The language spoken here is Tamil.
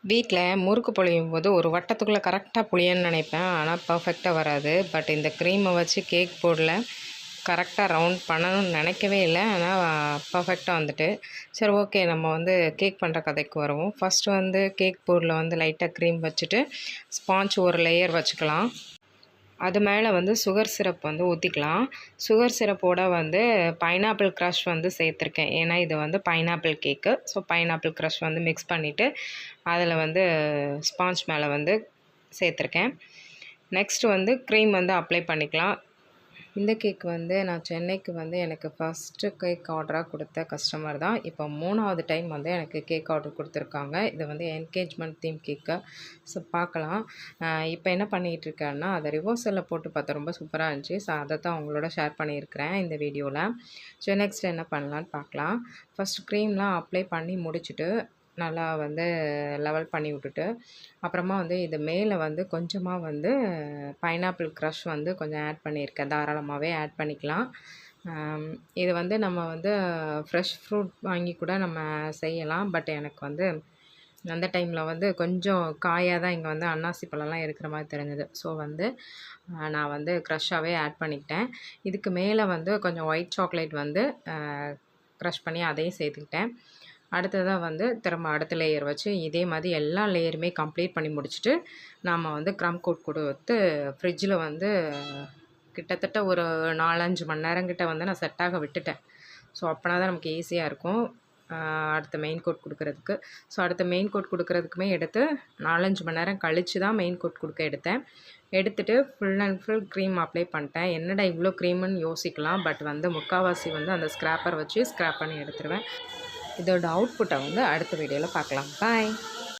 வீட்டில் முறுக்கு புழியும் போது ஒரு வட்டத்துக்குள்ளே கரெக்டாக புழியன்னு நினைப்பேன். ஆனால் பர்ஃபெக்டாக வராது. பட் இந்த க்ரீமை வச்சு கேக் போர்டில் கரெக்டாக ரவுண்ட் பண்ணணும்னு நினைக்கவே இல்லை. ஆனால் பர்ஃபெக்டாக வந்துட்டு சரி ஓகே, நம்ம வந்து கேக் பண்ணுற கதைக்கு வருவோம். ஃபஸ்ட்டு வந்து கேக் போர்டில் வந்து லைட்டாக க்ரீம் வச்சுட்டு ஸ்பாஞ்ச் ஒரு லேயர் வச்சுக்கலாம். அது மேலே வந்து சுகர் சிரப் வந்து ஊற்றிக்கலாம். சுகர் சிரப்போட வந்து பைனாப்பிள் க்ரஷ் வந்து சேர்த்துருக்கேன். ஏன்னா இது வந்து பைனாப்பிள் கேக்கு. ஸோ பைனாப்பிள் க்ரஷ் வந்து மிக்ஸ் பண்ணிவிட்டு அதில் வந்து ஸ்பாஞ்ச் மேலே வந்து சேர்த்துருக்கேன். நெக்ஸ்ட்டு வந்து க்ரீம் வந்து அப்ளை பண்ணிக்கலாம். இந்த கேக் வந்து நான் சென்னைக்கு வந்து எனக்கு ஃபஸ்ட்டு கேக் ஆர்டராக கொடுத்த கஸ்டமர் தான். இப்போ 3வது டைம் வந்து எனக்கு கேக் ஆர்டர் கொடுத்துருக்காங்க. இது வந்து என்கேஜ்மெண்ட் தீம் கேக்கு. ஸோ பார்க்கலாம். இப்போ என்ன பண்ணிகிட்ருக்கேன்னா, அதை ரிவர்சலில் போட்டு பார்த்தா ரொம்ப சூப்பராக இருந்துச்சு. ஸோ அதை தான் உங்களோட ஷேர் பண்ணியிருக்கிறேன் இந்த வீடியோவில். ஸோ நெக்ஸ்ட் என்ன பண்ணலான்னு பார்க்கலாம். ஃபஸ்ட்டு க்ரீம்லாம் அப்ளை பண்ணி முடிச்சுட்டு நல்லா வந்து லெவல் பண்ணி விட்டுட்டு அப்புறமா வந்து இது மேலே வந்து கொஞ்சமாக வந்து பைனாப்பிள் க்ரஷ் வந்து கொஞ்சம் ஆட் பண்ணியிருக்கேன். தாராளமாகவே ஆட் பண்ணிக்கலாம். இது வந்து நம்ம வந்து ஃப்ரெஷ் ஃப்ரூட் வாங்கி கூட நம்ம செய்யலாம். பட் எனக்கு வந்து அந்த டைமில் வந்து கொஞ்சம் காயாக தான் இங்கே வந்து அன்னாசி பழம்லாம் இருக்கிற மாதிரி தெரிஞ்சது. ஸோ வந்து நான் வந்து க்ரஷ்ஷாகவே ஆட் பண்ணிக்கிட்டேன். இதுக்கு மேலே வந்து கொஞ்சம் ஒயிட் சாக்லேட் வந்து க்ரஷ் பண்ணி அதையும் சேர்த்துக்கிட்டேன். அடுத்ததாக வந்து திரும்ப அடுத்த லேயர் வச்சு இதே மாதிரி எல்லா லேயருமே கம்ப்ளீட் பண்ணி முடிச்சுட்டு நாம் வந்து க்ரம் கோட் கொடுத்து ஃப்ரிட்ஜில் வந்து கிட்டத்தட்ட ஒரு 4-5 மணி நேரம் கிட்ட வந்து நான் செட்டாக விட்டுட்டேன். ஸோ அப்போனா தான் நமக்கு ஈஸியாக இருக்கும் அடுத்த மெயின் கோட் கொடுக்குறதுக்கு. ஸோ அடுத்த மெயின் கோட் கொடுக்குறதுக்குமே எடுத்து 4-5 மணி நேரம் கழித்து தான் மெயின் கோட் கொடுக்க எடுத்தேன். எடுத்துகிட்டு full and full cream apply பண்ணிட்டேன். என்னடா இவ்வளோ க்ரீமுன்னு யோசிக்கலாம். பட் வந்து முக்கால்வாசி வந்து அந்த ஸ்க்ராப்பர் வச்சு ஸ்க்ராப் பண்ணி எடுத்துருவேன். இதோட அவுட்புட்டை வந்து அடுத்த வீடியோவில் பார்க்கலாம். பாய்.